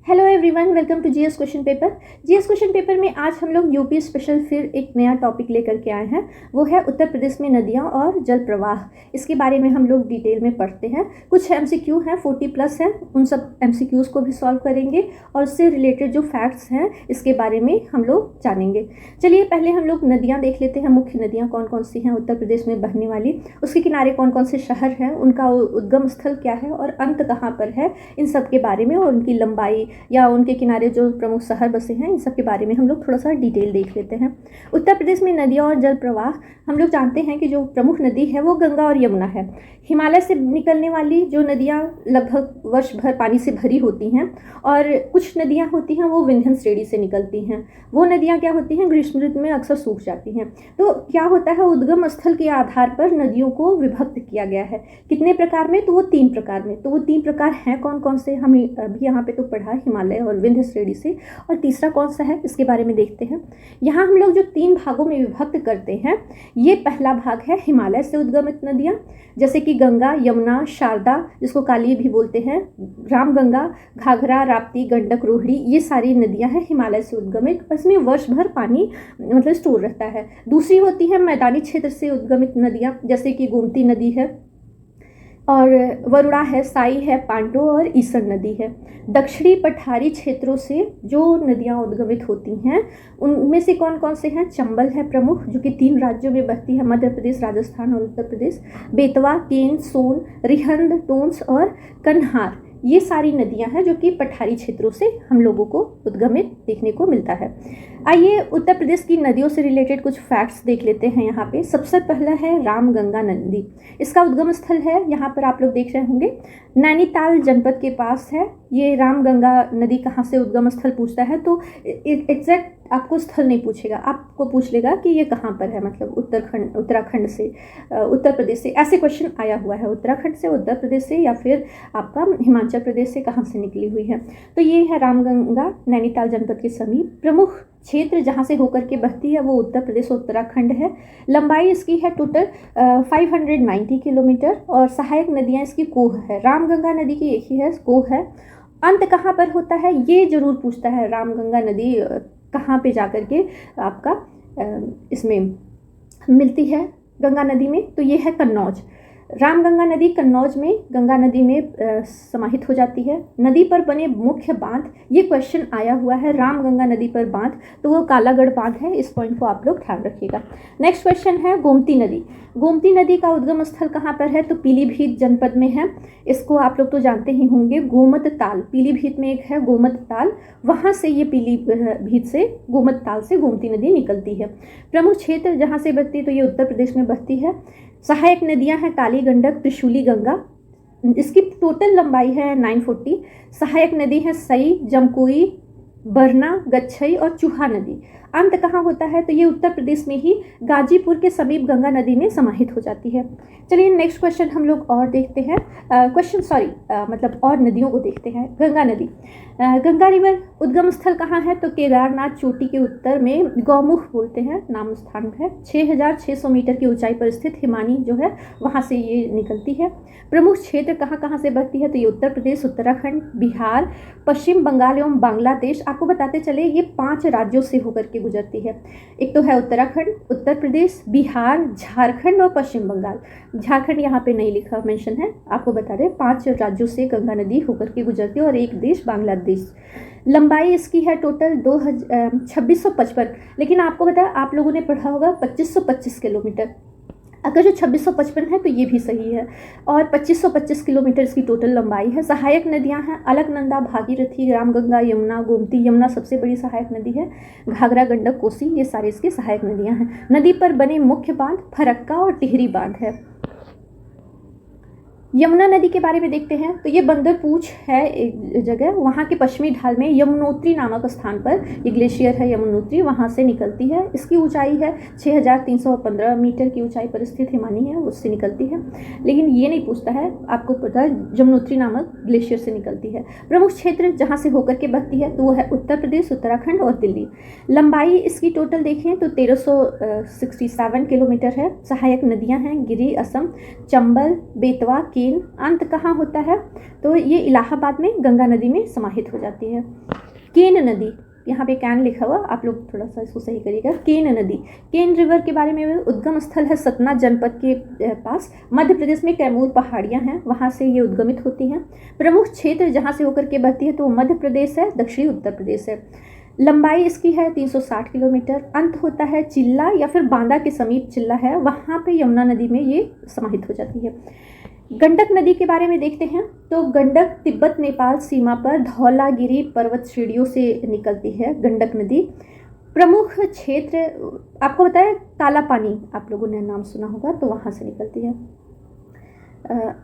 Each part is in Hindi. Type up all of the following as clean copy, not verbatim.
Hello everyone, welcome to GS question paper. GS question paper में आज हम लोग यूपी स्पेशल फिर एक नया टॉपिक लेकर के आए हैं। वो है उत्तर प्रदेश में नदियाँ और जल प्रवाह। इसके बारे में हम लोग डिटेल में पढ़ते हैं। कुछ एमसीक्यू हैं, 40+ हैं, उन सब एमसीक्यूज़ को भी सॉल्व करेंगे और उससे रिलेटेड जो फैक्ट्स हैं इसके बारे में हम लोग जानेंगे। चलिए पहले हम लोग नदियाँ देख लेते हैं। मुख्य नदियाँ कौन कौन सी हैं उत्तर प्रदेश में बहने वाली, उसके किनारे कौन कौन से शहर हैं, उनका उद्गम स्थल क्या है और अंत कहाँ पर है, इन सब के बारे में, और उनकी लंबाई या उनके किनारे जो प्रमुख शहर बसे हैं, इन सब के बारे में हम लोग थोड़ा सा डिटेल देख लेते हैं। उत्तर प्रदेश में नदियाँ और जल प्रवाह, हम लोग जानते हैं कि जो प्रमुख नदी है वो गंगा और यमुना है। हिमालय से निकलने वाली जो नदियाँ लगभग वर्ष भर पानी से भरी होती हैं, और कुछ नदियाँ होती हैं वो विंध्य श्रेणी से निकलती हैं। वो नदियाँ क्या होती हैं, ग्रीष्म ऋतु में अक्सर सूख जाती हैं। तो क्या होता है, उद्गम स्थल के आधार पर नदियों को विभक्त किया गया है। कितने प्रकार में, तो वो 3 प्रकार में। तो वो 3 प्रकार हैं कौन कौन से, हम अभी यहाँ पे तो पढ़ा हिमालय और विंध्य श्रेणी से, और तीसरा कौन सा है इसके बारे में देखते हैं। यहाँ हम लोग जो 3 भागों में विभक्त करते हैं, ये पहला भाग है हिमालय से उद्गमित नदियाँ, जैसे कि गंगा, यमुना, शारदा, जिसको काली भी बोलते हैं, रामगंगा, घाघरा, राप्ती, गंडक, रोहिणी, ये सारी नदियाँ हैं हिमालय से उद्गमित। इसमें वर्ष भर पानी मतलब स्टोर रहता है। दूसरी होती है मैदानी क्षेत्र से उद्गमित नदियाँ, जैसे कि गोमती नदी है, और वरुणा है, साई है, पांडो और ईसर नदी है। दक्षिणी पठारी क्षेत्रों से जो नदियां उद्गमित होती हैं उनमें से कौन कौन से हैं, चंबल है प्रमुख, जो कि 3 राज्यों में बहती है, मध्य प्रदेश, राजस्थान और उत्तर प्रदेश। बेतवा, केन, सोन, रिहंद, टोंस और कन्हार, ये सारी नदियां हैं जो कि पठारी क्षेत्रों से हम लोगों को उद्गमित देखने को मिलता है। आइए उत्तर प्रदेश की नदियों से रिलेटेड कुछ फैक्ट्स देख लेते हैं। यहाँ पे सबसे पहला है रामगंगा नदी। इसका उद्गम स्थल है, यहाँ पर आप लोग देख रहे होंगे, नैनीताल जनपद के पास है। ये रामगंगा नदी कहाँ से उद्गम स्थल पूछता है तो एग्जैक्ट आपको स्थल नहीं पूछेगा, आपको पूछ लेगा कि ये कहाँ पर है, मतलब उत्तराखंड से, उत्तर प्रदेश से। ऐसे क्वेश्चन आया हुआ है, उत्तराखंड से, उत्तर प्रदेश से, या फिर आपका हिमाचल प्रदेश से कहाँ से निकली हुई है। तो ये है रामगंगा, नैनीताल जनपद के समीप। प्रमुख क्षेत्र जहाँ से होकर के बहती है वो उत्तर प्रदेश उत्तराखंड है। लंबाई इसकी है टोटल 590 किलोमीटर, और सहायक नदियाँ इसकी कोह है। रामगंगा नदी की एक ही है, कोह है। अंत कहाँ पर होता है ये जरूर पूछता है, रामगंगा नदी कहाँ पे जाकर के आपका इसमें मिलती है गंगा नदी में, तो ये है कन्नौज। रामगंगा नदी कन्नौज में गंगा नदी में समाहित हो जाती है। नदी पर बने मुख्य बांध, ये क्वेश्चन आया हुआ है, रामगंगा नदी पर बांध, तो वो कालागढ़ बांध है। इस पॉइंट को आप लोग ध्यान रखिएगा। नेक्स्ट क्वेश्चन है गोमती नदी। गोमती नदी का उद्गम स्थल कहाँ पर है, तो पीलीभीत जनपद में है। इसको आप लोग तो जानते ही होंगे, गोमत ताल, पीलीभीत में एक है गोमत ताल, वहाँ से ये पीलीभीत से गोमत ताल से गोमती नदी निकलती है। प्रमुख क्षेत्र जहाँ से बहती है तो ये उत्तर प्रदेश में बहती है। सहायक नदियां हैं काली, गंडक, त्रिशूली, गंगा। इसकी टोटल लंबाई है 940। सहायक नदी है सई, जमकोई, बरना, गच्छई और चूहा नदी। अंत कहाँ होता है, तो ये उत्तर प्रदेश में ही गाजीपुर के समीप गंगा नदी में समाहित हो जाती है। चलिए नेक्स्ट क्वेश्चन हम लोग और देखते हैं, मतलब और नदियों को देखते हैं। गंगा नदी, गंगा रिवर उद्गम स्थल कहाँ है, तो केदारनाथ चोटी के उत्तर में गौमुख बोलते हैं नाम स्थान है। 6600 मीटर की ऊंचाई पर स्थित हिमानी जो है वहाँ से ये निकलती है। प्रमुख क्षेत्र कहाँ कहाँ से बहती है, तो ये उत्तर प्रदेश, उत्तराखंड, बिहार, पश्चिम बंगाल एवं बांग्लादेश। आपको बताते चले ये 5 राज्यों से होकर के गुजरती है। एक तो है उत्तराखंड, उत्तर प्रदेश, बिहार, झारखंड और पश्चिम बंगाल। झारखंड यहाँ पे नहीं लिखा, मेंशन है, आपको बता दें 5 राज्यों से गंगा नदी होकर के गुजरती है, और एक देश बांग्लादेश। लंबाई इसकी है टोटल 2655, लेकिन आपको बताया आप लोगों ने पढ़ा होगा 2525 किलोमीटर। अगर जो 2655 है तो ये भी सही है, और 2525 किलोमीटर इसकी टोटल लंबाई है। सहायक नदियां हैं अलकनंदा, भागीरथी, रामगंगा, यमुना, गोमती। यमुना सबसे बड़ी सहायक नदी है। घाघरा, गंडक, कोसी, ये सारी इसकी सहायक नदियां हैं। नदी पर बने मुख्य बांध फरक्का और टिहरी बांध है। यमुना नदी के बारे में देखते हैं, तो ये बंदरपूछ है एक जगह, वहाँ के पश्चिमी ढाल में यमुनोत्री नामक स्थान पर ये ग्लेशियर है यमुनोत्री, वहाँ से निकलती है। इसकी ऊंचाई है 6315 मीटर की ऊंचाई पर स्थित हिमानी है, उससे निकलती है। लेकिन ये नहीं पूछता है, आपको पता है यमुनोत्री नामक ग्लेशियर से निकलती है। प्रमुख क्षेत्र जहाँ से होकर के बहती है तो वो है उत्तर प्रदेश, उत्तराखंड और दिल्ली। लंबाई इसकी टोटल देखें तो 1367 किलोमीटर है। सहायक नदियाँ हैं गिरी, असम, चंबल, बेतवा, केन, अंत कहाँ होता है तो ये इलाहाबाद में गंगा नदी में समाहित हो जाती है। केन नदी, यहाँ पे कैन लिखा हुआ, आप लोग थोड़ा सा इसको सही करिएगा। केन नदी, केन रिवर के बारे में, उद्गम स्थल है सतना जनपद के पास, मध्य प्रदेश में कैमूर पहाड़ियाँ हैं, वहाँ से ये उद्गमित होती हैं। प्रमुख क्षेत्र जहाँ से होकर के बहती है तो मध्य प्रदेश है, दक्षिणी उत्तर प्रदेश है। लंबाई इसकी है 360 किलोमीटर। अंत होता है चिल्ला या फिर बांदा के समीप चिल्ला है, वहाँ पे यमुना नदी में ये समाहित हो जाती है। गंडक नदी के बारे में देखते हैं तो गंडक तिब्बत नेपाल सीमा पर धौलागिरी पर्वत श्रेणियों से निकलती है गंडक नदी। प्रमुख क्षेत्र आपको बताया काला पानी, आप लोगों ने नाम सुना होगा, तो वहाँ से निकलती है।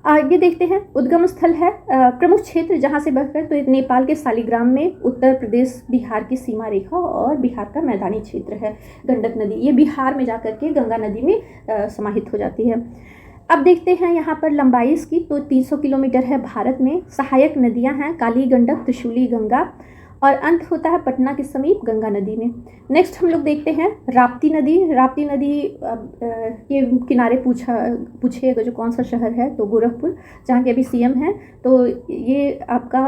आगे देखते हैं, उद्गम स्थल है प्रमुख क्षेत्र जहाँ से बहकर तो नेपाल के शालिग्राम में, उत्तर प्रदेश बिहार की सीमा रेखा और बिहार का मैदानी क्षेत्र है गंडक नदी। ये बिहार में जाकर के गंगा नदी में समाहित हो जाती है। अब देखते हैं यहाँ पर लंबाई इसकी तो 300 किलोमीटर है भारत में। सहायक नदियाँ हैं काली गंडक, त्रिशूली गंगा, और अंत होता है पटना के समीप गंगा नदी में। नेक्स्ट हम लोग देखते हैं राप्ती नदी। राप्ती नदी के किनारे पूछिएगा जो कौन सा शहर है तो गोरखपुर, जहाँ के अभी सीएम है, तो ये आपका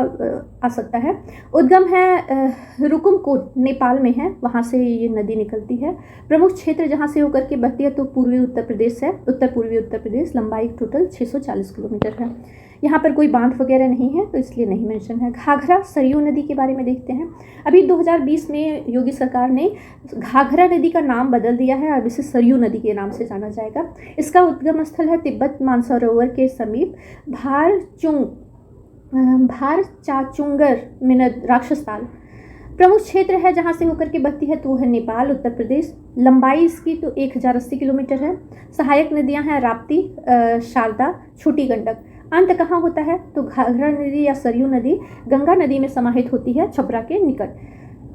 आ सकता है। उद्गम है रुकुमकोट नेपाल में है, वहाँ से ये नदी निकलती है। प्रमुख क्षेत्र जहाँ से होकर के बहती है तो पूर्वी उत्तर प्रदेश है, उत्तर पूर्वी उत्तर प्रदेश। लंबाई टोटल 640 किलोमीटर है। यहाँ पर कोई बांध वगैरह नहीं है तो इसलिए नहीं मेंशन है। घाघरा सरयू नदी के बारे में देखते हैं। अभी 2020 में योगी सरकार ने घाघरा नदी का नाम बदल दिया है, अब इसे सरयू नदी के नाम से जाना जाएगा। इसका उद्गम स्थल है तिब्बत मानसरोवर के समीप भार चाचुंगर मिनद राक्षसताल। प्रमुख क्षेत्र है जहाँ से होकर के बहती है तो है नेपाल, उत्तर प्रदेश। लंबाई इसकी तो 1080 किलोमीटर है। सहायक नदियाँ हैं राप्ती, शारदा, छोटी गंडक। अंत कहाँ होता है तो घाघरा नदी या सरयू नदी गंगा नदी में समाहित होती है छपरा के निकट,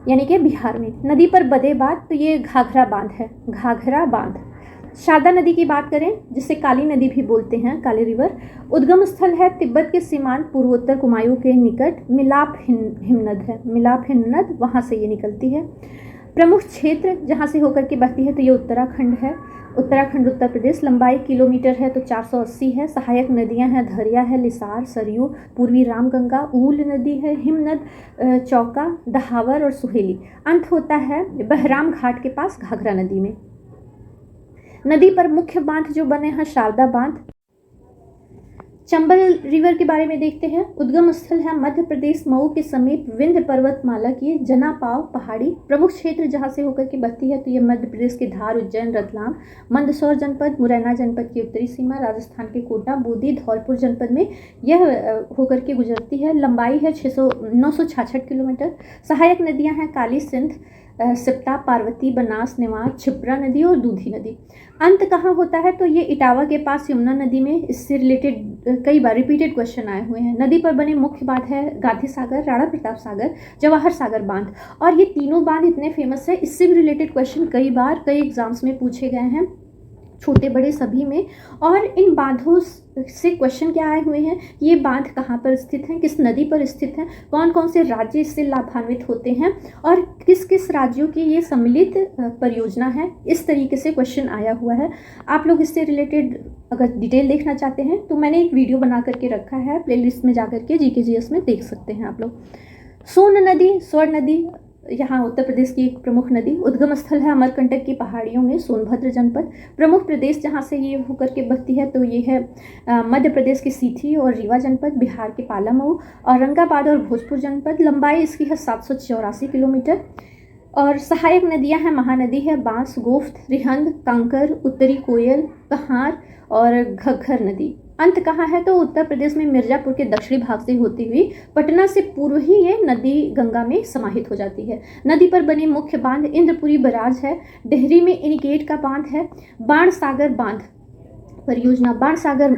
यानी कि बिहार में। नदी पर बदे बांध तो ये घाघरा बांध है, घाघरा बांध। शारदा नदी की बात करें जिसे काली नदी भी बोलते हैं, काली रिवर। उद्गम स्थल है तिब्बत के सीमांत पूर्वोत्तर कुमायूं के निकट मिलाप हिमनद है, मिलाप हिमनद, वहाँ से ये निकलती है। प्रमुख क्षेत्र जहाँ से होकर के बहती है तो ये उत्तराखंड है, उत्तराखंड उत्तर प्रदेश। लंबाई किलोमीटर है तो 480 है। सहायक नदियां हैं धरिया है, लिसार, सरयू, पूर्वी रामगंगा, ऊल नदी है, हिमनद, चौका, दहावर और सुहेली। अंत होता है बहराम घाट के पास घाघरा नदी में। नदी पर मुख्य बांध जो बने हैं शारदा बांध। चंबल रिवर के बारे में देखते हैं। उद्गम स्थल है मध्य प्रदेश मऊ के समीप विंध्य पर्वतमाला की जनापाव पहाड़ी। प्रमुख क्षेत्र जहाँ से होकर के बहती है तो ये मध्य प्रदेश के धार, उज्जैन, रतलाम, मंदसौर जनपद, मुरैना जनपद की उत्तरी सीमा, राजस्थान के कोटा, बूंदी, धौलपुर जनपद में यह होकर के गुजरती है। लंबाई है 966 किलोमीटर। सहायक नदियाँ हैं काली सिंध, सिप्ता, पार्वती, बनास, नेवार, छिपरा नदी और दूधी नदी। अंत कहाँ होता है तो ये इटावा के पास यमुना नदी में। इससे रिलेटेड कई बार रिपीटेड क्वेश्चन आए हुए हैं। नदी पर बने मुख्य बांध है गांधी सागर, राणा प्रताप सागर, जवाहर सागर बांध, और ये तीनों बांध इतने फेमस है, इससे भी रिलेटेड क्वेश्चन कई बार कई एग्जाम्स में पूछे गए हैं, छोटे बड़े सभी में। और इन बांधों से क्वेश्चन क्या आए हुए हैं, ये बांध कहाँ पर स्थित हैं, किस नदी पर स्थित हैं, कौन कौन से राज्य इससे लाभान्वित होते हैं, और किस किस राज्यों की ये सम्मिलित परियोजना है। इस तरीके से क्वेश्चन आया हुआ है। आप लोग इससे रिलेटेड अगर डिटेल देखना चाहते हैं तो मैंने एक वीडियो बना करके रखा है, प्लेलिस्ट में जाकर के GKGS में देख सकते हैं आप लोग। सोन नदी, स्वर्ण नदी, यहाँ उत्तर प्रदेश की एक प्रमुख नदी। उद्गम स्थल है अमरकंटक की पहाड़ियों में, सोनभद्र जनपद। प्रमुख प्रदेश जहाँ से ये होकर के बहती है तो ये है मध्य प्रदेश के सीधी और रीवा जनपद, बिहार के पालामऊ, औरंगाबाद और भोजपुर जनपद। लंबाई इसकी है 784 किलोमीटर। और सहायक नदियाँ हैं महानदी है बांस, गोफ्त, रिहंद, कांकर, उत्तरी कोयल, कहार और घग्घर नदी। अंत कहाँ है तो उत्तर प्रदेश में मिर्जापुर के दक्षिणी भाग से होती हुई पटना से पूर्व ही ये नदी गंगा में समाहित हो जाती है। नदी पर बने मुख्य बांध इंद्रपुरी बराज है, डेहरी में इनिकेट का बांध है, बाण सागर बांध परियोजना। बाण सागर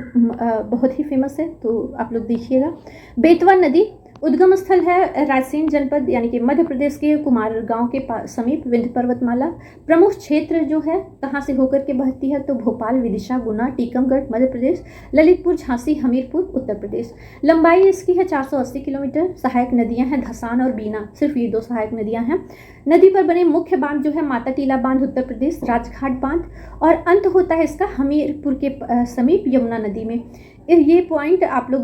बहुत ही फेमस है तो आप लोग देखिएगा। बेतवा नदी उद्गम स्थल है रायसेन जनपद, यानी कि मध्य प्रदेश के कुमारगांव के समीप विंध्य पर्वतमाला। प्रमुख क्षेत्र जो है कहाँ से होकर के बहती है तो भोपाल, विदिशा, गुना, टीकमगढ़ मध्य प्रदेश, ललितपुर, झांसी, हमीरपुर उत्तर प्रदेश। लंबाई इसकी है 480 किलोमीटर। सहायक नदियां हैं धसान और बीना, सिर्फ ये दो सहायक नदियां हैं। नदी पर बने मुख्य बांध जो है माता टीला बांध उत्तर प्रदेश, राजघाट बांध, और अंत होता है इसका हमीरपुर के समीप यमुना नदी में। ये पॉइंट आप लोग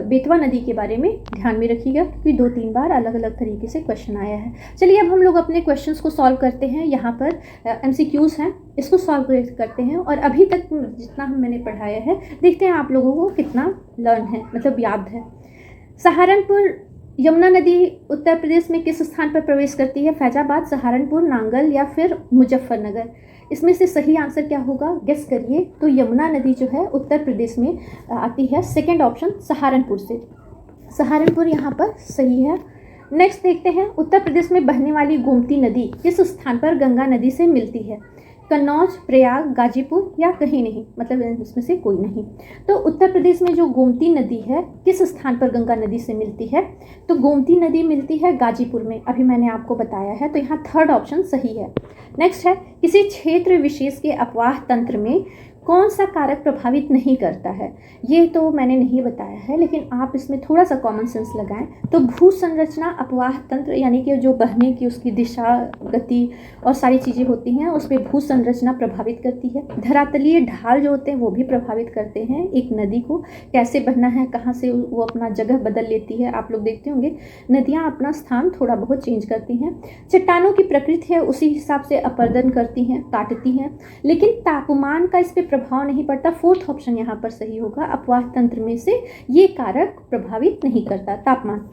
बेतवा नदी के बारे में ध्यान में रखिएगा, क्योंकि 2-3 बार अलग अलग तरीके से क्वेश्चन आया है। चलिए अब हम लोग अपने क्वेश्चंस को सॉल्व करते हैं। यहाँ पर MCQs हैं, इसको सॉल्व करते हैं, और अभी तक जितना मैंने पढ़ाया है देखते हैं आप लोगों को कितना लर्न है, मतलब याद है। सहारनपुर यमुना नदी उत्तर प्रदेश में किस स्थान पर प्रवेश करती है? फैजाबाद, सहारनपुर, नांगल या फिर मुजफ्फरनगर? इसमें से सही आंसर क्या होगा, गेस करिए। तो यमुना नदी जो है उत्तर प्रदेश में आती है, सेकंड ऑप्शन सहारनपुर से। सहारनपुर यहाँ पर सही है। नेक्स्ट देखते हैं, उत्तर प्रदेश में बहने वाली गोमती नदी किस स्थान पर गंगा नदी से मिलती है? कन्नौज, प्रयाग, गाजीपुर या कहीं नहीं, मतलब इसमें से कोई नहीं। तो उत्तर प्रदेश में जो गोमती नदी है किस स्थान पर गंगा नदी से मिलती है? तो गोमती नदी मिलती है गाजीपुर में, अभी मैंने आपको बताया है, तो यहाँ थर्ड ऑप्शन सही है। नेक्स्ट है, किसी क्षेत्र विशेष के अपवाह तंत्र में कौन सा कारक प्रभावित नहीं करता है? ये तो मैंने नहीं बताया है, लेकिन आप इसमें थोड़ा सा कॉमन सेंस लगाएं। तो भू संरचना अपवाह तंत्र, यानी कि जो बहने की उसकी दिशा, गति और सारी चीज़ें होती हैं, उस पर भू संरचना प्रभावित करती है। धरातलीय ढाल जो होते हैं वो भी प्रभावित करते हैं एक नदी को, कैसे बहना है, कहाँ से वो अपना जगह बदल लेती है। आप लोग देखते होंगे नदियाँ अपना स्थान थोड़ा बहुत चेंज करती हैं। चट्टानों की प्रकृति है उसी हिसाब से अपरदन करती हैं, काटती हैं, लेकिन तापमान का इस पर प्रभाव नहीं पड़ता। फोर्थ ऑप्शन यहाँ पर सही होगा, अपवाह तंत्र में से ये कारक प्रभावित नहीं करता, तापमान।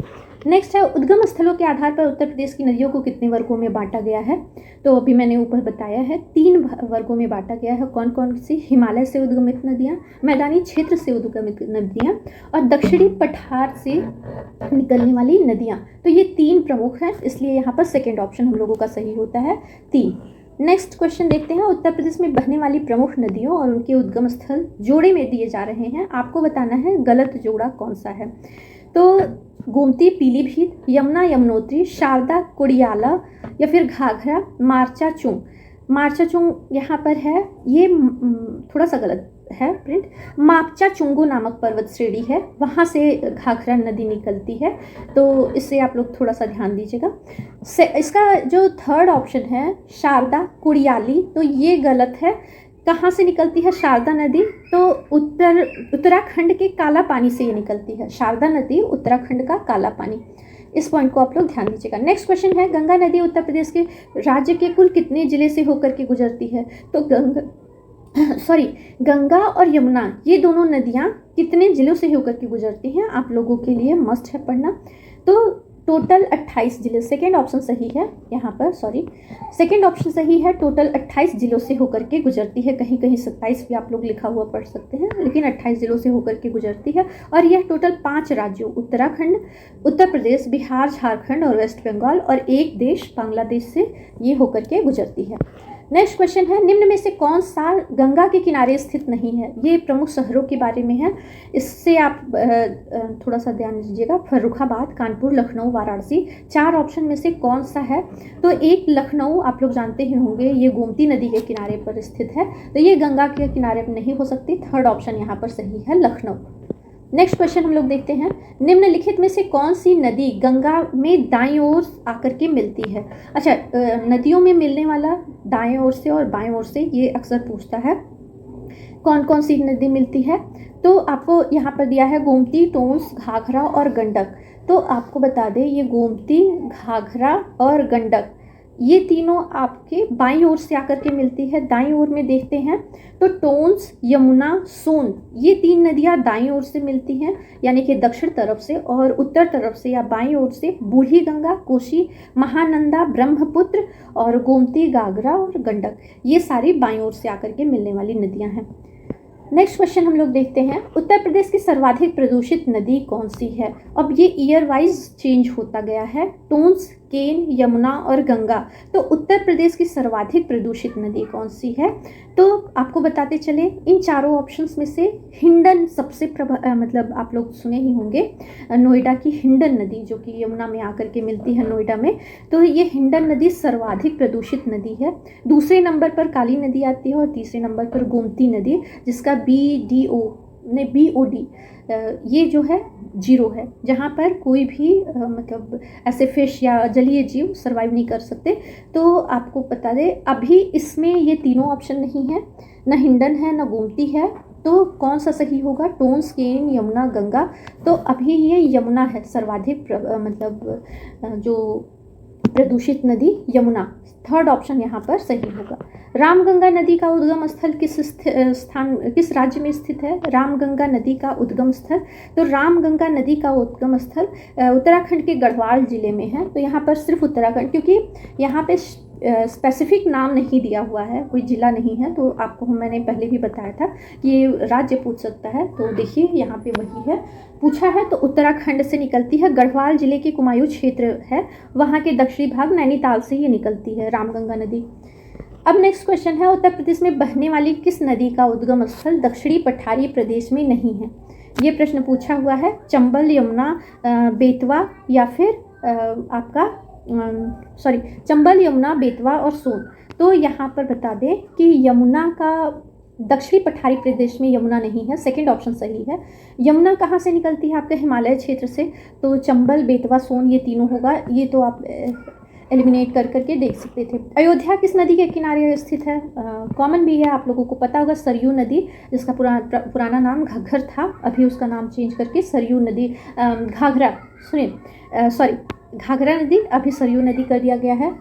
नेक्स्ट है, उद्गम स्थलों के आधार पर उत्तर प्रदेश की नदियों को कितने वर्गों में बांटा गया है? तो अभी मैंने ऊपर बताया है, 3 वर्गों में बांटा गया है। कौन कौन सी? हिमालय से उद्गमित नदियाँ, मैदानी क्षेत्र से उद्गमित नदियाँ और दक्षिणी पठार से निकलने वाली नदियाँ। तो ये 3 प्रमुख हैं, इसलिए यहाँ पर सेकेंड ऑप्शन हम लोगों का सही होता है, 3। नेक्स्ट क्वेश्चन देखते हैं, उत्तर प्रदेश में बहने वाली प्रमुख नदियों और उनके उद्गम स्थल जोड़े में दिए जा रहे हैं, आपको बताना है गलत जोड़ा कौन सा है। तो गोमती पीलीभीत, यमुना यमुनोत्री, शारदा कुड़ियाला या फिर घाघरा मार्चाचुंग। मार्चाचुंग यहाँ पर है, ये थोड़ा सा गलत है प्रिंट। मापचाचुंगू नामक पर्वत श्रेणी है, वहाँ से घाघरा नदी निकलती है, तो इससे आप लोग थोड़ा सा ध्यान दीजिएगा। इसका जो थर्ड ऑप्शन है शारदा कुड़ियाली, तो ये गलत है। कहाँ से निकलती है शारदा नदी? तो उत्तराखंड के काला पानी से ये निकलती है। शारदा नदी उत्तराखंड का काला पानी, इस पॉइंट को आप लोग ध्यान दीजिएगा। नेक्स्ट क्वेश्चन है, गंगा नदी उत्तर प्रदेश के राज्य के कुल कितने जिले से होकर के गुजरती है? तो गंगा और यमुना ये दोनों नदियाँ कितने जिलों से होकर के गुजरती हैं? आप लोगों के लिए मस्ट है पढ़ना। तो टोटल 28 जिले, सेकेंड ऑप्शन सही है यहाँ पर, सेकेंड ऑप्शन सही है। टोटल 28 जिलों से होकर के गुजरती है, कहीं कहीं 27 भी आप लोग लिखा हुआ पढ़ सकते हैं, लेकिन 28 जिलों से होकर के गुजरती है। और यह टोटल 5 राज्यों उत्तराखंड, उत्तर प्रदेश, बिहार, झारखंड और वेस्ट बंगाल और एक देश बांग्लादेश से ये होकर के गुजरती है। नेक्स्ट क्वेश्चन है, निम्न में से कौन सा गंगा के किनारे स्थित नहीं है? ये प्रमुख शहरों के बारे में है, इससे आप थोड़ा सा ध्यान दीजिएगा। फर्रुखाबाद, कानपुर, लखनऊ, वाराणसी, 4 ऑप्शन में से कौन सा है? तो एक लखनऊ आप लोग जानते ही होंगे, ये गोमती नदी के किनारे पर स्थित है, तो ये गंगा के किनारे पर नहीं हो सकती। थर्ड ऑप्शन यहाँ पर सही है, लखनऊ। नेक्स्ट क्वेश्चन हम लोग देखते हैं, निम्नलिखित में से कौन सी नदी गंगा में दाईं ओर आकर के मिलती है? अच्छा, नदियों में मिलने वाला दाएं ओर से और बाएं ओर से, ये अक्सर पूछता है कौन कौन सी नदी मिलती है। तो आपको यहाँ पर दिया है गोमती, टोंस, घाघरा और गंडक। तो आपको बता दें, ये गोमती, घाघरा और गंडक ये तीनों आपके बाईं ओर से आकर के मिलती है। दाईं ओर में देखते हैं तो टोंस, यमुना, सोन ये 3 नदियाँ दाईं ओर से मिलती हैं, यानी कि दक्षिण तरफ से, और उत्तर तरफ से या बाईं ओर से बूढ़ी गंगा, कोसी, महानंदा, ब्रह्मपुत्र और गोमती, घाघरा और गंडक ये सारी बाईं ओर से आकर के मिलने वाली नदियाँ हैं। नेक्स्ट क्वेश्चन हम लोग देखते हैं, उत्तर प्रदेश की सर्वाधिक प्रदूषित नदी कौन सी है? अब ये ईयर वाइज चेंज होता गया है, टोंस, केन, यमुना और गंगा। तो उत्तर प्रदेश की सर्वाधिक प्रदूषित नदी कौन सी है? तो आपको बताते चले, इन चारों ऑप्शंस में से हिंडन सबसे मतलब आप लोग सुने ही होंगे, नोएडा की हिंडन नदी जो कि यमुना में आकर के मिलती है नोएडा में, तो ये हिंडन नदी सर्वाधिक प्रदूषित नदी है। दूसरे नंबर पर काली नदी आती है और तीसरे नंबर पर गोमती नदी, जिसका BOD ये जो है 0 है, जहाँ पर कोई भी मतलब ऐसे फिश या जलीय जीव सर्वाइव नहीं कर सकते। तो आपको बता दें, अभी इसमें ये तीनों ऑप्शन नहीं है, न हिंडन है, न गोमती है, तो कौन सा सही होगा? टोन्स, केन, यमुना, गंगा। तो अभी ये यमुना है सर्वाधिक मतलब जो प्रदूषित नदी यमुना। थर्ड ऑप्शन यहाँ पर सही होगा। रामगंगा नदी का उद्गम स्थल किस राज्य में स्थित है? रामगंगा नदी का उद्गम स्थल, तो रामगंगा नदी का उद्गम स्थल उत्तराखंड के गढ़वाल जिले में है। तो यहाँ पर सिर्फ उत्तराखंड, क्योंकि यहाँ पे स्पेसिफिक नाम नहीं दिया हुआ है, कोई जिला नहीं है। तो आपको मैंने पहले भी बताया था कि ये राज्य पूछ सकता है। तो देखिए यहाँ पे वही है, पूछा है। तो उत्तराखंड से निकलती है, गढ़वाल जिले के कुमायूं क्षेत्र है, वहाँ के दक्षिणी भाग नैनीताल से ये निकलती है रामगंगा नदी। अब नेक्स्ट क्वेश्चन है, उत्तर प्रदेश में बहने वाली किस नदी का उद्गम स्थल दक्षिणी पठारी प्रदेश में नहीं है? ये प्रश्न पूछा हुआ है। चंबल, यमुना, बेतवा या फिर आपका चंबल, यमुना, बेतवा और सोन। तो यहाँ पर बता दें कि यमुना का दक्षिणी पठारी प्रदेश में यमुना नहीं है, सेकंड ऑप्शन सही है। यमुना कहाँ से निकलती है? आपके हिमालय क्षेत्र से। तो चंबल, बेतवा, सोन ये तीनों होगा। ये तो आप एलिमिनेट कर करके देख सकते थे। अयोध्या किस नदी के किनारे स्थित है? कॉमन भी है, आप लोगों को पता होगा, सरयू नदी, जिसका पुराना नाम घग्गर था, अभी उसका नाम चेंज करके सरयू नदी, घाघरा नदी अभी सरयू नदी कर दिया गया है।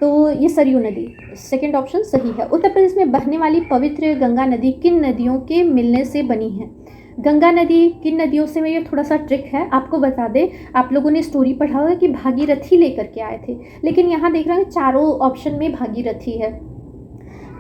तो ये सरयू नदी, सेकंड ऑप्शन सही है। उत्तर प्रदेश में बहने वाली पवित्र गंगा नदी किन नदियों के मिलने से बनी है? गंगा नदी किन नदियों से में, ये थोड़ा सा ट्रिक है, आपको बता दें। आप लोगों ने स्टोरी पढ़ा होगा कि भागीरथी लेकर के आए थे, लेकिन यहाँ देख रहे हैं चारों ऑप्शन में भागीरथी है।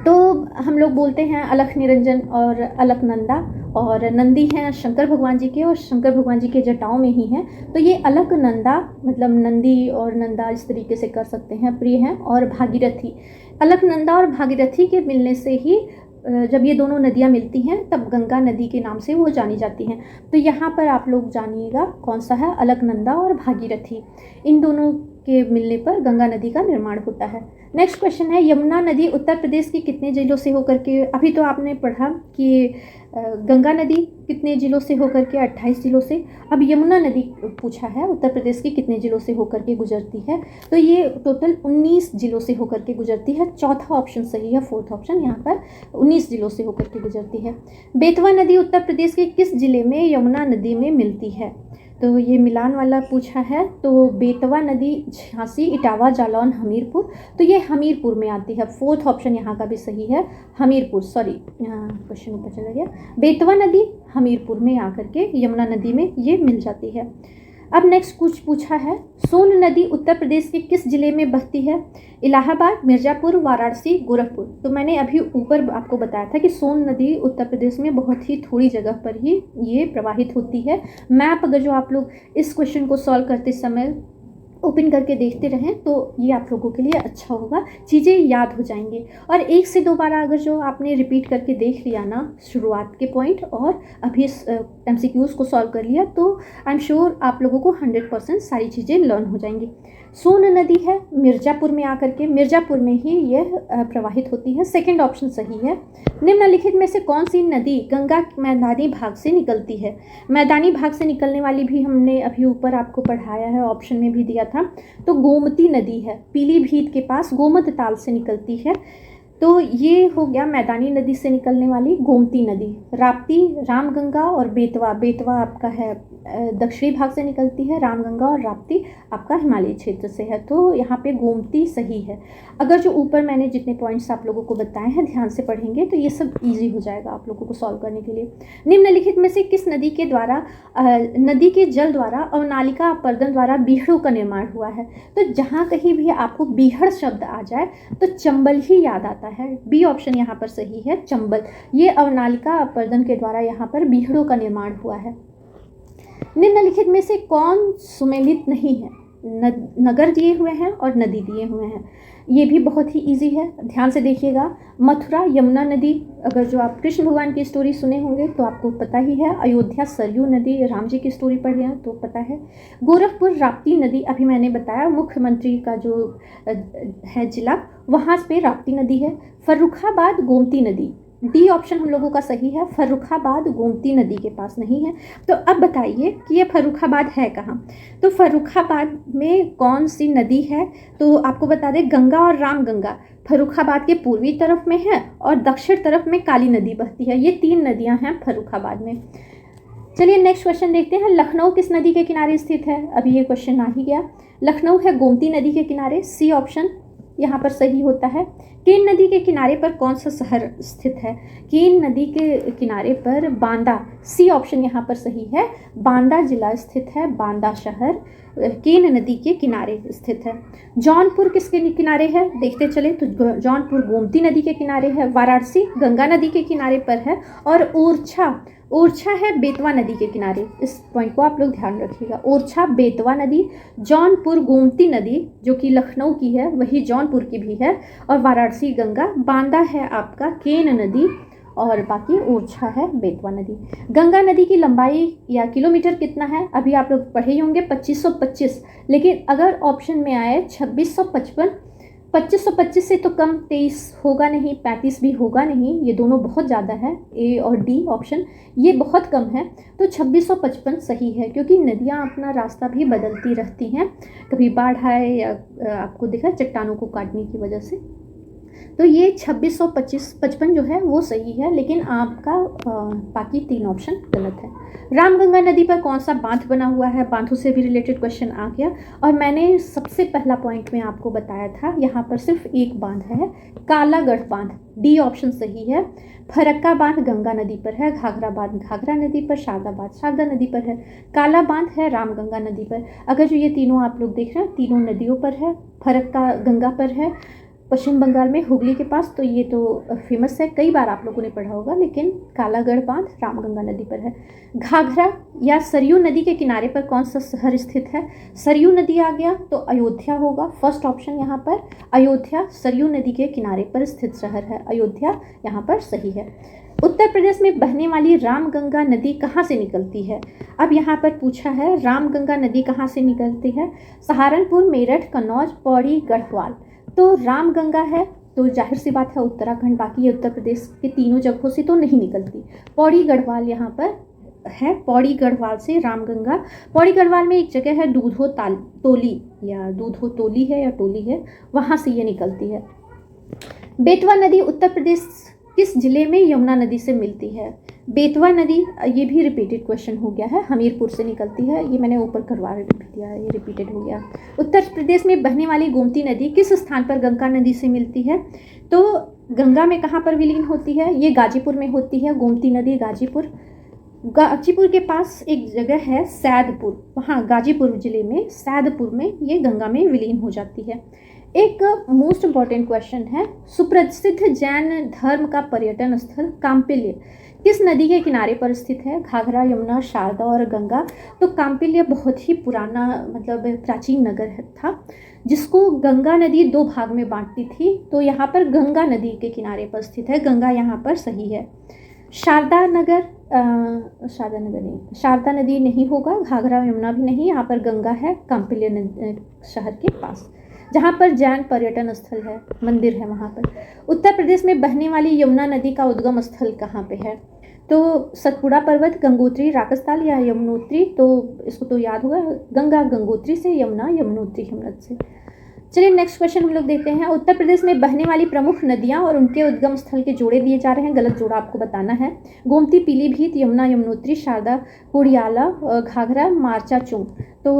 तो हम लोग बोलते हैं अलख निरंजन और अलकनंदा, और नंदी हैं शंकर भगवान जी के, और शंकर भगवान जी के जटाओं में ही हैं। तो ये अलकनंदा मतलब नंदी और नंदा इस तरीके से कर सकते हैं, प्रिय हैं। और भागीरथी, अलकनंदा और भागीरथी के मिलने से ही जब ये दोनों नदियाँ मिलती हैं तब गंगा नदी के नाम से वो जानी जाती हैं। तो यहाँ पर आप लोग जानिएगा कौन सा है, अलकनंदा और भागीरथी। इन दोनों के मिलने पर गंगा नदी का निर्माण होता है। नेक्स्ट क्वेश्चन है, यमुना नदी उत्तर प्रदेश के कितने जिलों से होकर के, अभी तो आपने पढ़ा कि गंगा नदी कितने जिलों से होकर के, 28 जिलों से। अब यमुना नदी पूछा है उत्तर प्रदेश के कितने जिलों से होकर के गुजरती है? तो ये टोटल 19 जिलों से होकर के गुजरती है। चौथा ऑप्शन सही है, फोर्थ ऑप्शन यहाँ पर 19 जिलों से होकर के गुजरती है। बेतवा नदी उत्तर प्रदेश के किस जिले में यमुना नदी में मिलती है? तो ये मिलान वाला पूछा है। तो बेतवा नदी झांसी, इटावा, जालौन, हमीरपुर। तो ये हमीरपुर में आती है, फोर्थ ऑप्शन यहाँ का भी सही है, हमीरपुर। सॉरी, यहाँ क्वेश्चन ऊपर चला गया। बेतवा नदी हमीरपुर में आकर के यमुना नदी में ये मिल जाती है। अब नेक्स्ट कुछ पूछा है, सोन नदी उत्तर प्रदेश के किस जिले में बहती है? इलाहाबाद, मिर्ज़ापुर, वाराणसी, गोरखपुर। तो मैंने अभी ऊपर आपको बताया था कि सोन नदी उत्तर प्रदेश में बहुत ही थोड़ी जगह पर ही ये प्रवाहित होती है। मैप अगर जो आप लोग इस क्वेश्चन को सॉल्व करते समय ओपन करके देखते रहें तो ये आप लोगों के लिए अच्छा होगा, चीज़ें याद हो जाएंगी। और एक से दो बार अगर जो आपने रिपीट करके देख लिया ना शुरुआत के पॉइंट और अभी MCQs को सॉल्व कर लिया, तो आई एम श्योर आप लोगों को 100% सारी चीज़ें लर्न हो जाएंगी। सोन नदी है मिर्ज़ापुर में आकर के, मिर्ज़ापुर में ही यह प्रवाहित होती है, सेकंड ऑप्शन सही है। निम्नलिखित में से कौन सी नदी गंगा मैदानी भाग से निकलती है? मैदानी भाग से निकलने वाली भी हमने अभी ऊपर आपको पढ़ाया है, ऑप्शन में भी दिया था। तो गोमती नदी है, पीलीभीत के पास गोमत ताल से निकलती है। तो ये हो गया मैदानी नदी से निकलने वाली गोमती नदी। राप्ती, रामगंगा और बेतवा, बेतवा आपका है दक्षिणी भाग से निकलती है, रामगंगा और राप्ती आपका हिमालयी क्षेत्र से है। तो यहाँ पे गोमती सही है। अगर जो ऊपर मैंने जितने पॉइंट्स आप लोगों को बताए हैं ध्यान से पढ़ेंगे तो ये सब इजी हो जाएगा आप लोगों को सॉल्व करने के लिए। निम्नलिखित में से किस नदी के द्वारा नदी के जल द्वारा अवनालिका अपर्दन द्वारा बीहड़ों का निर्माण हुआ है? तो जहाँ कहीं भी आपको बीहड़ शब्द आ जाए तो चंबल ही याद आता है। बी ऑप्शन यहाँ पर सही है, चंबल। ये अवनालिका अपर्दन के द्वारा यहाँ पर बीहड़ों का निर्माण हुआ है। निम्नलिखित में से कौन सुमेलित नहीं है? नगर दिए हुए हैं और नदी दिए हुए हैं। ये भी बहुत ही इजी है, ध्यान से देखिएगा। मथुरा यमुना नदी, अगर जो आप कृष्ण भगवान की स्टोरी सुने होंगे तो आपको पता ही है। अयोध्या सरयू नदी, राम जी की स्टोरी पढ़े हैं तो पता है। गोरखपुर राप्ती नदी, अभी मैंने बताया मुख्यमंत्री का जो है जिला वहाँ पे राप्ती नदी है। फर्रुखाबाद गोमती नदी, डी ऑप्शन हम लोगों का सही है, फर्रुखाबाद गोमती नदी के पास नहीं है। तो अब बताइए कि ये फर्रुखाबाद है कहाँ। तो फर्रुखाबाद में कौन सी नदी है, तो आपको बता दें गंगा और रामगंगा फर्रुखाबाद के पूर्वी तरफ में है और दक्षिण तरफ में काली नदी बहती है। ये 3 नदियाँ हैं फर्रुखाबाद में। चलिए नेक्स्ट क्वेश्चन देखते हैं, लखनऊ किस नदी के किनारे स्थित है। अभी ये क्वेश्चन आ ही गया, लखनऊ है गोमती नदी के किनारे, सी ऑप्शन यहाँ पर सही होता है। केन नदी के किनारे पर कौन सा शहर स्थित है, केन नदी के किनारे पर बांदा, सी ऑप्शन यहाँ पर सही है, बांदा जिला स्थित है, बांदा शहर केन नदी के किनारे स्थित है। जौनपुर किसके किनारे है, देखते चले तो जौनपुर गोमती नदी के किनारे है, वाराणसी गंगा नदी के किनारे पर है और ओरछा है बेतवा नदी के किनारे। इस पॉइंट को आप लोग ध्यान रखिएगा, ओरछा बेतवा नदी, जौनपुर गोमती नदी जो कि लखनऊ की है वही जौनपुर की भी है, और वाराणसी गंगा, बांदा है आपका केन नदी, और बाकी ओरछा है बेतवा नदी। गंगा नदी की लंबाई या किलोमीटर कितना है, अभी आप लोग पढ़े ही होंगे 2525, लेकिन अगर ऑप्शन में आए 2655, 2525 से तो कम 23 होगा नहीं, 35 भी होगा नहीं, ये दोनों बहुत ज़्यादा है, ए और डी ऑप्शन ये बहुत कम है, तो 2655 सही है, क्योंकि नदियाँ अपना रास्ता भी बदलती रहती हैं, कभी बाढ़ आए या आपको दिखा चट्टानों को काटने की वजह से, तो ये 2655 जो है वो सही है, लेकिन आपका बाकी 3 ऑप्शन गलत है। रामगंगा नदी पर कौन सा बांध बना हुआ है, बांधों से भी रिलेटेड क्वेश्चन आ गया, और मैंने सबसे पहला पॉइंट में आपको बताया था यहाँ पर सिर्फ एक बांध है, कालागढ़ बांध, डी ऑप्शन सही है। फरक्का बांध गंगा नदी पर है, घाघरा बांध घाघरा नदी पर, शारदा बांध शारदा नदी पर है, काला बांध है रामगंगा नदी पर। अगर जो ये तीनों आप लोग देख रहे हैं तीनों नदियों पर है, फरक्का गंगा पर है पश्चिम बंगाल में हुगली के पास, तो ये तो फेमस है, कई बार आप लोगों ने पढ़ा होगा, लेकिन कालागढ़ बांध रामगंगा नदी पर है। घाघरा या सरयू नदी के किनारे पर कौन सा शहर स्थित है, सरयू नदी आ गया तो अयोध्या होगा, फर्स्ट ऑप्शन यहाँ पर अयोध्या सरयू नदी के किनारे पर स्थित शहर है, अयोध्या यहाँ पर सही है। उत्तर प्रदेश में बहने वाली रामगंगा नदी कहाँ से निकलती है, अब यहाँ पर पूछा है रामगंगा नदी कहाँ से निकलती है, सहारनपुर, मेरठ, कन्नौज, पौड़ी, गढ़वाल। तो रामगंगा है तो जाहिर सी बात है उत्तराखंड, बाकी ये उत्तर प्रदेश के तीनों जगहों से तो नहीं निकलती, पौड़ी गढ़वाल यहाँ पर है, पौड़ी गढ़वाल से रामगंगा, पौड़ी गढ़वाल में एक जगह है दूधो तोली या दूधो तोली है या टोली है, वहाँ से ये निकलती है। बेतवा नदी उत्तर प्रदेश किस जिले में यमुना नदी से मिलती है, बेतवा नदी ये भी रिपीटेड क्वेश्चन हो गया है, हमीरपुर से निकलती है, ये मैंने ऊपर करवा दिया है, ये रिपीटेड हो गया। उत्तर प्रदेश में बहने वाली गोमती नदी किस स्थान पर गंगा नदी से मिलती है, तो गंगा में कहाँ पर विलीन होती है, ये गाजीपुर में होती है, गोमती नदी गाजीपुर के पास एक जगह है सैदपुर, वहाँ गाजीपुर जिले में सैदपुर में ये गंगा में विलीन हो जाती है। एक मोस्ट इम्पॉर्टेंट क्वेश्चन है, सुप्रसिद्ध जैन धर्म का पर्यटन स्थल काम्पिल्य किस नदी के किनारे पर स्थित है, घाघरा, यमुना, शारदा और गंगा। तो काम्पिल्य बहुत ही पुराना मतलब प्राचीन नगर था, जिसको गंगा नदी 2 भाग में बांटती थी, तो यहाँ पर गंगा नदी के किनारे पर स्थित है, गंगा यहाँ पर सही है। शारदा नदी नहीं होगा, घाघरा यमुना भी नहीं, यहाँ पर गंगा है काम्पिल्य शहर के पास, जहाँ पर जैन पर्यटन स्थल है, मंदिर है वहाँ पर। उत्तर प्रदेश में बहने वाली यमुना नदी का उद्गम स्थल कहाँ पे है, तो सतपुड़ा पर्वत, गंगोत्री, राकसताल या यमुनोत्री। तो इसको तो याद होगा, गंगा गंगोत्री से, यमुना यमुनोत्री हिमनद से। चलिए नेक्स्ट क्वेश्चन हम लोग देखते हैं, उत्तर प्रदेश में बहने वाली प्रमुख नदियाँ और उनके उद्गम स्थल के जोड़े दिए जा रहे हैं, गलत जोड़ा आपको बताना है। गोमती, पीलीभीत, यमुना, यमुनोत्री, शारदा, कुड़ियाला, घाघरा, मार्चाचुंग। तो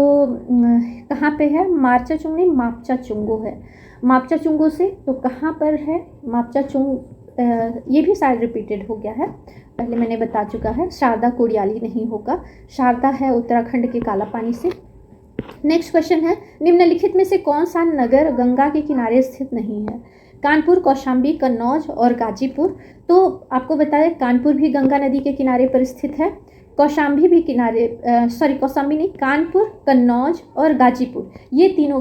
कहाँ पे है, मार्चाचुंग नहीं मापचाचुंगो है, मापचाचुंगो से तो कहाँ पर है मापचाचुंग, ये भी शायद रिपीटेड हो गया है, पहले मैंने बता चुका है। शारदा कोड़ियाली नहीं होगा, शारदा है उत्तराखंड के काला पानी से। नेक्स्ट क्वेश्चन है, निम्नलिखित में से कौन सा नगर गंगा के किनारे स्थित नहीं है, कानपुर, कौशाम्बी, कन्नौज और गाजीपुर। तो आपको बता दें कानपुर भी गंगा नदी के किनारे पर स्थित है, कौशाम्बी भी कौशाम्बी नहीं, कानपुर, कन्नौज और गाजीपुर, ये तीनों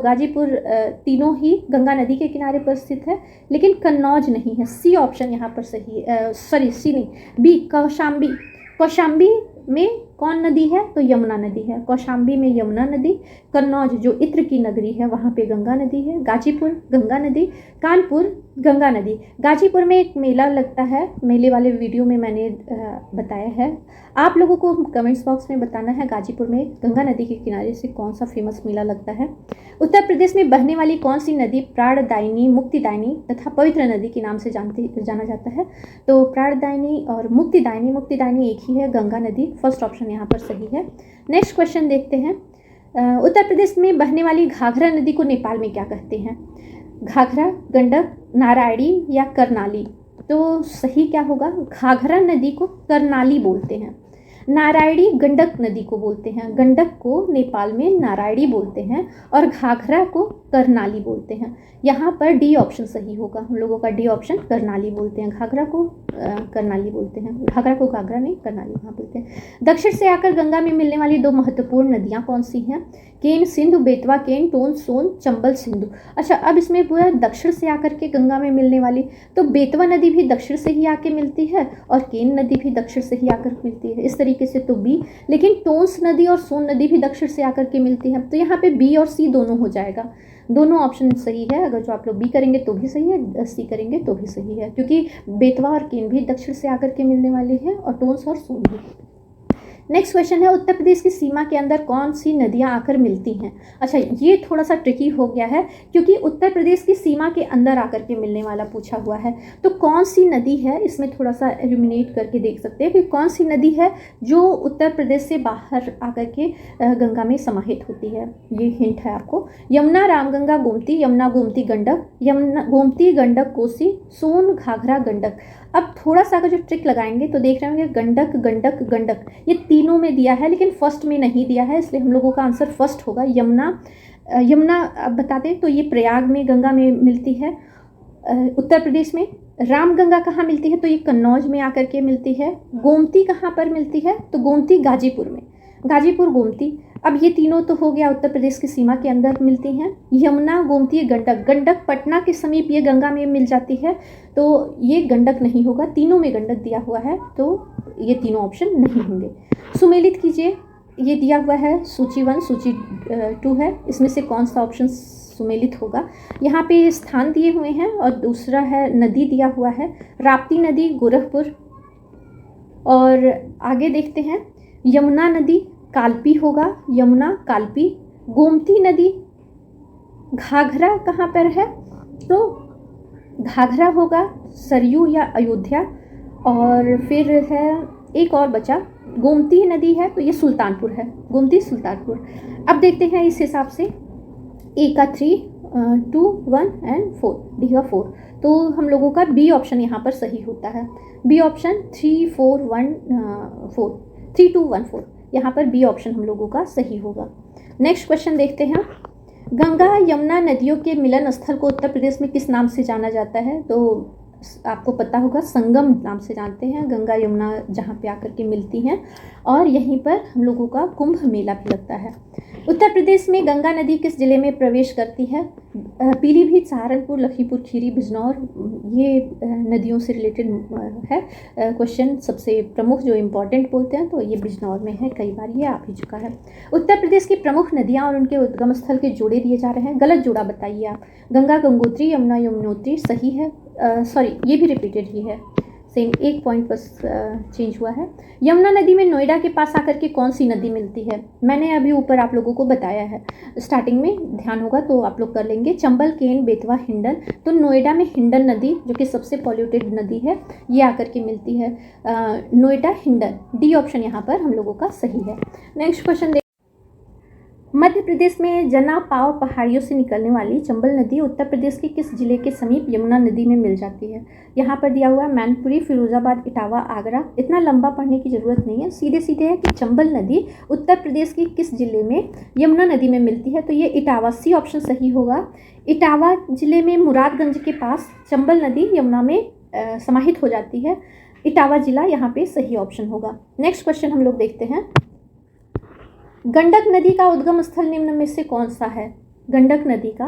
तीनों ही गंगा नदी के किनारे पर स्थित है, लेकिन कन्नौज नहीं है, सी ऑप्शन यहाँ पर सही है, सी नहीं बी, कौशाम्बी में कौन नदी है? तो यमुना नदी है। कौशाम्बी में यमुना नदी, कन्नौज जो इत्र की नगरी है वहाँ पे गंगा नदी है, गाजीपुर गंगा नदी, कानपुर गंगा नदी। गाजीपुर में एक मेला लगता है, मेले वाले वीडियो में मैंने बताया है। आप लोगों को कमेंट्स बॉक्स में बताना है गाजीपुर में गंगा नदी के किनारे से कौन सा फेमस मेला लगता है। उत्तर प्रदेश में बहने वाली कौन सी नदी प्राणदायिनी, मुक्तिदायिनी तथा पवित्र नदी के नाम से जाना जाता है? तो प्राणदायिनी और मुक्तिदायिनी, मुक्तिदायिनी एक ही है, गंगा नदी। फर्स्ट ऑप्शन यहाँ पर सही है। नेक्स्ट क्वेश्चन देखते हैं। उत्तर प्रदेश में बहने वाली घाघरा नदी को नेपाल में क्या कहते हैं? घाघरा, गंडक, नारायणी या करनाली? तो सही क्या होगा? घाघरा नदी को करनाली बोलते हैं। नारायणी गंडक नदी को बोलते हैं। गंडक को नेपाल में नारायणी बोलते हैं और घाघरा को करनाली बोलते हैं। यहाँ पर डी ऑप्शन सही होगा। हम लोगों का डी ऑप्शन, करनाली बोलते हैं। घाघरा को करनाली बोलते हैं। घाघरा को घाघरा नहीं, करनाली वहाँ बोलते हैं। दक्षिण से आकर गंगा में मिलने वाली 2 महत्वपूर्ण नदियाँ कौन सी हैं? केन सिंधु, बेतवा केन, टोन सोन, चंबल सिंधु। अच्छा, अब इसमें पूरा दक्षिण से आकर के गंगा में मिलने वाली, तो बेतवा नदी भी दक्षिण से ही आके मिलती है और केन नदी भी दक्षिण से ही आकर मिलती है। इस तरीके से तो बी, लेकिन टोन्स नदी और सोन नदी भी दक्षिण से आकर के मिलती है। तो यहाँ पे बी और सी दोनों हो जाएगा। दोनों ऑप्शन सही है। अगर जो आप लोग बी करेंगे तो भी सही है, सी करेंगे तो भी सही है, क्योंकि बेतवा और केन भी दक्षिण से आकर के मिलने वाली है और टोन्स और सोन भी। नेक्स्ट क्वेश्चन है, उत्तर प्रदेश की सीमा के अंदर कौन सी नदियां आकर मिलती हैं? अच्छा, ये थोड़ा सा ट्रिकी हो गया है क्योंकि उत्तर प्रदेश की सीमा के अंदर आकर के मिलने वाला पूछा हुआ है। तो कौन सी नदी है, इसमें थोड़ा सा एलिमिनेट करके देख सकते हैं कि कौन सी नदी है जो उत्तर प्रदेश से बाहर आकर के गंगा में समाहित होती है। ये हिंट है आपको। यमुना, रामगंगा, गोमती, यमुना, गोमती, गंडक, यमुना, गोमती, गंडक, कोसी, सोन, घाघरा, गंडक। अब थोड़ा सा अगर जो ट्रिक लगाएंगे तो देख रहे होंगे गंडक, गंडक, गंडक ये तीनों में दिया है, लेकिन फर्स्ट में नहीं दिया है, इसलिए हम लोगों का आंसर फर्स्ट होगा। यमुना अब बता दें तो ये प्रयाग में गंगा में मिलती है उत्तर प्रदेश में। रामगंगा कहाँ मिलती है? तो ये कन्नौज में आकर के मिलती है। गोमती कहाँ पर मिलती है? तो गोमती गाजीपुर में, गाजीपुर, गोमती। अब ये तीनों तो हो गया उत्तर प्रदेश की सीमा के अंदर मिलती हैं। यमुना, गोमती, गंडक। गंडक पटना के समीप ये गंगा में मिल जाती है, तो ये गंडक नहीं होगा। तीनों में गंडक दिया हुआ है तो ये तीनों ऑप्शन नहीं होंगे। सुमेलित कीजिए, ये दिया हुआ है सूची 1, सूची 2 है, इसमें से कौन सा ऑप्शन सुमेलित होगा? यहाँ पे स्थान दिए हुए हैं और दूसरा है नदी दिया हुआ है, राप्ती नदी, गोरखपुर। और आगे देखते हैं, यमुना नदी कालपी होगा, यमुना, कालपी। गोमती नदी, घाघरा कहाँ पर है? तो घाघरा होगा सरयू या अयोध्या। और फिर है एक और बचा, गोमती नदी है तो ये सुल्तानपुर है, गोमती, सुल्तानपुर। अब देखते हैं इस हिसाब से, ए का 3, 2, 1 एंड 4, डी का 4। तो हम लोगों का बी ऑप्शन यहाँ पर सही होता है। बी ऑप्शन 3, 4, 1, 4, 3, 2, 1, 4, यहाँ पर बी ऑप्शन हम लोगों का सही होगा। नेक्स्ट क्वेश्चन देखते हैं। गंगा यमुना नदियों के मिलन स्थल को उत्तर प्रदेश में किस नाम से जाना जाता है? तो आपको पता होगा, संगम नाम से जानते हैं। गंगा यमुना जहाँ पे आकर के मिलती हैं और यहीं पर हम लोगों का कुंभ मेला भी लगता है। उत्तर प्रदेश में गंगा नदी किस जिले में प्रवेश करती है? पीलीभीत, सहारनपुर, लखीमपुर खीरी, बिजनौर, ये नदियों से रिलेटेड है क्वेश्चन। सबसे प्रमुख जो इम्पोर्टेंट बोलते हैं तो ये बिजनौर में है, कई बार ये आ भी चुका है। उत्तर प्रदेश की प्रमुख नदियाँ और उनके उद्गम स्थल के जोड़े दिए जा रहे हैं, गलत जोड़ा बताइए आप। गंगा गंगोत्री, यमुना यमुनोत्री, सही है। सॉरी, ये भी रिपीटेड ही है, सेम एक पॉइंट बस चेंज हुआ है। यमुना नदी में नोएडा के पास आकर के कौन सी नदी मिलती है? मैंने अभी ऊपर आप लोगों को बताया है, स्टार्टिंग में ध्यान होगा तो आप लोग कर लेंगे। चंबल, केन, बेतवा, हिंडन। तो नोएडा में हिंडन नदी, जो कि सबसे पॉल्यूटेड नदी है, ये आकर के मिलती है। नोएडा, हिंडन, डी ऑप्शन यहाँ पर हम लोगों का सही है। नेक्स्ट क्वेश्चन, मध्य प्रदेश में जना पाव पहाड़ियों से निकलने वाली चंबल नदी उत्तर प्रदेश के किस जिले के समीप यमुना नदी में मिल जाती है? यहाँ पर दिया हुआ है मैनपुरी, फिरोजाबाद, इटावा, आगरा। इतना लंबा पढ़ने की ज़रूरत नहीं है, सीधे सीधे है कि चंबल नदी उत्तर प्रदेश की किस जिले में यमुना नदी में मिलती है? तो ये इटावा, सी ऑप्शन सही होगा। इटावा जिले में मुरादगंज के पास चंबल नदी यमुना में समाहित हो जाती है। इटावा जिला यहाँ पे सही ऑप्शन होगा। नेक्स्ट क्वेश्चन हम लोग देखते हैं। गंडक नदी का उद्गम स्थल निम्न में से कौन सा है? गंडक नदी का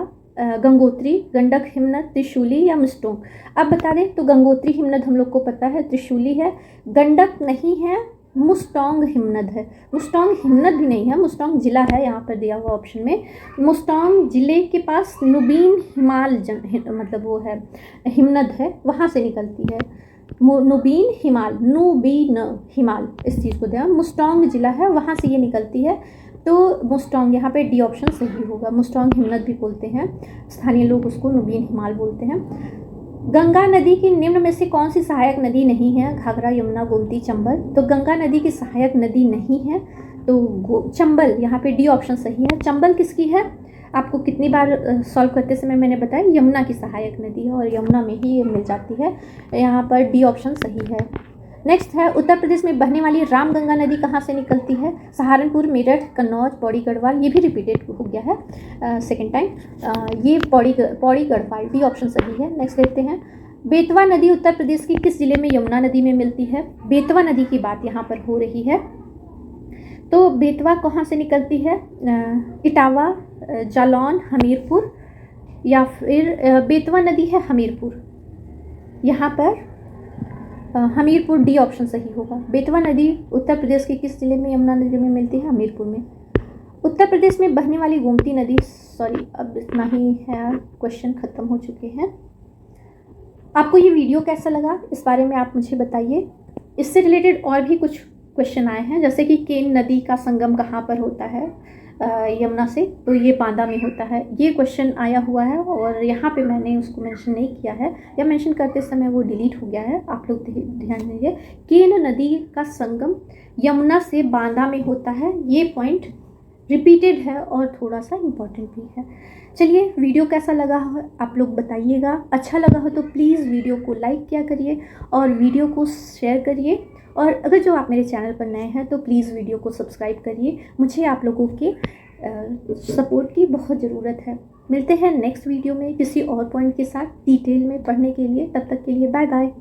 गंगोत्री, गंडक हिमनद, त्रिशूली या मिस्टोंग? अब बता दें तो गंगोत्री हिमनद हम लोग को पता है, त्रिशूली है, गंडक नहीं है मुस्टोंग हिमनद है। मुस्टोंग हिमनद भी नहीं है, मुस्टोंग ज़िला है यहाँ पर दिया हुआ ऑप्शन में। मुस्टोंग ज़िले के पास नुबीन हिमाल मतलब वो है हिमनद है, वहाँ से निकलती है। नुबीन हिमाल इस चीज़ को ध्यान, मुस्टोंग ज़िला है वहाँ से ये निकलती है। तो मुस्टोंग यहाँ पे डी ऑप्शन सही होगा। मुस्टोंग हिमनद भी बोलते हैं, स्थानीय लोग उसको नुबीन हिमाल बोलते हैं। गंगा नदी की निम्न में से कौन सी सहायक नदी नहीं है? घाघरा, यमुना, गोमती, चंबल। तो गंगा नदी की सहायक नदी नहीं है, तो चंबल, यहाँ पे डी ऑप्शन सही है। चंबल किसकी है? आपको कितनी बार सॉल्व करते समय मैंने बताया, यमुना की सहायक नदी है और यमुना में ही ये मिल जाती है। यहाँ पर डी ऑप्शन सही है। नेक्स्ट है, उत्तर प्रदेश में बहने वाली रामगंगा नदी कहाँ से निकलती है? सहारनपुर, मेरठ, कन्नौज, पौड़ी गढ़वाल। ये भी रिपीटेड हो गया है सेकेंड टाइम। ये पौड़ी गढ़वाल, डी ऑप्शन सही है। नेक्स्ट देखते हैं, बेतवा नदी उत्तर प्रदेश की किस जिले में यमुना नदी में मिलती है? बेतवा नदी की बात यहाँ पर हो रही है। तो बेतवा कहाँ से निकलती है? इटावा, जालौन, हमीरपुर, या फिर बेतवा नदी है हमीरपुर। यहाँ पर हमीरपुर, डी ऑप्शन सही होगा। बेतवा नदी उत्तर प्रदेश के किस जिले में यमुना नदी में मिलती है? हमीरपुर में। उत्तर प्रदेश में बहने वाली गोमती नदी, सॉरी अब इतना ही है, क्वेश्चन ख़त्म हो चुके हैं। आपको ये वीडियो कैसा लगा इस बारे में आप मुझे बताइए। इससे रिलेटेड और भी कुछ क्वेश्चन आए हैं, जैसे कि केन नदी का संगम कहाँ पर होता है यमुना से? तो ये बांदा में होता है। ये क्वेश्चन आया हुआ है और यहाँ पे मैंने उसको मेंशन नहीं किया है, या मेंशन करते समय वो डिलीट हो गया है। आप लोग ध्यान दीजिए, केन नदी का संगम यमुना से बांदा में होता है। ये पॉइंट रिपीटेड है और थोड़ा सा इम्पॉर्टेंट भी है। चलिए, वीडियो कैसा लगा हो आप लोग बताइएगा। अच्छा लगा हो तो प्लीज़ वीडियो को लाइक किया करिए और वीडियो को शेयर करिए। और अगर जो आप मेरे चैनल पर नए हैं तो प्लीज़ वीडियो को सब्सक्राइब करिए। मुझे आप लोगों के सपोर्ट की बहुत ज़रूरत है। मिलते हैं नेक्स्ट वीडियो में किसी और पॉइंट के साथ डिटेल में पढ़ने के लिए। तब तक के लिए बाय बाय।